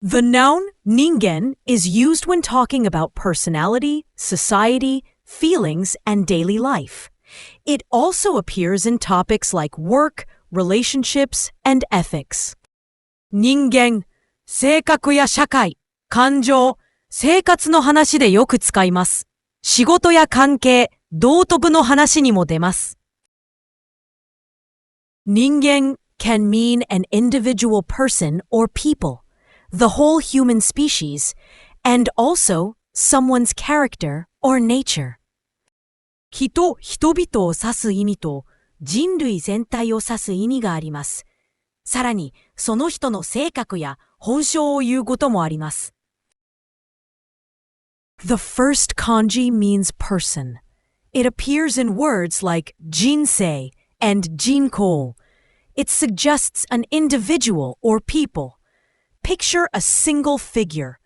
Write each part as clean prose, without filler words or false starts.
The noun 人間 is used when talking about personality, society, feelings, and daily life. It also appears in topics like work, relationships, and ethics. 人間、性格や社会、感情、生活の話でよく使います。仕事や関係、道徳の話にも出ます。人間 can mean an individual person or people, the whole human species, and also someone's character or nature. 人々を指す意味と人類全体を指す意味があります。さらに、その人の性格や本性を言うこともあります。The first kanji means person. It appears in words like jinsei and jinkou. It suggests an individual or people. Picture a single figure.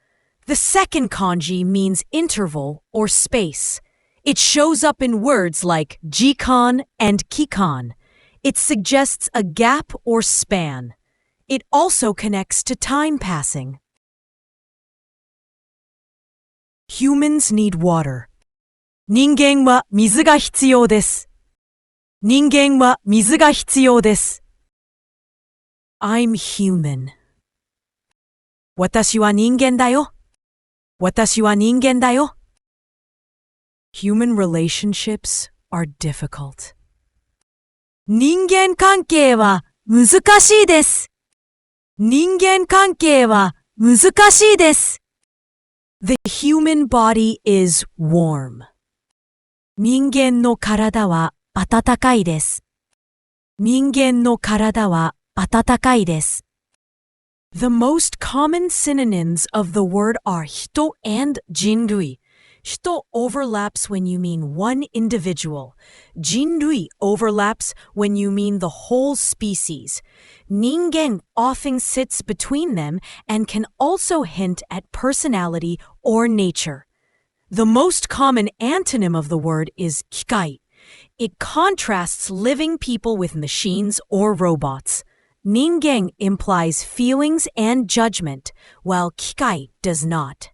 The second kanji means interval or space. It shows up in words like jikan and kikan. It suggests a gap or span. It also connects to time passing. Humans need water. 人間は水が必要です。人間は水が必要です。I'm human. 私は人間だよ。私は人間だよ。Human relationships are difficult. 人間関係は難しいです。人間関係は難しいです。The human body is warm. 人間の体は暖かいです。人間の体は暖かいです。The most common synonyms of the word are 人 and 人類。人 overlaps when you mean one individual. 人類 overlaps when you mean the whole species. 人間 often sits between them and can also hint at personality or nature. The most common antonym of the word is 機械. It contrasts living people with machines or robots. 人間 implies feelings and judgment, while 機械 does not.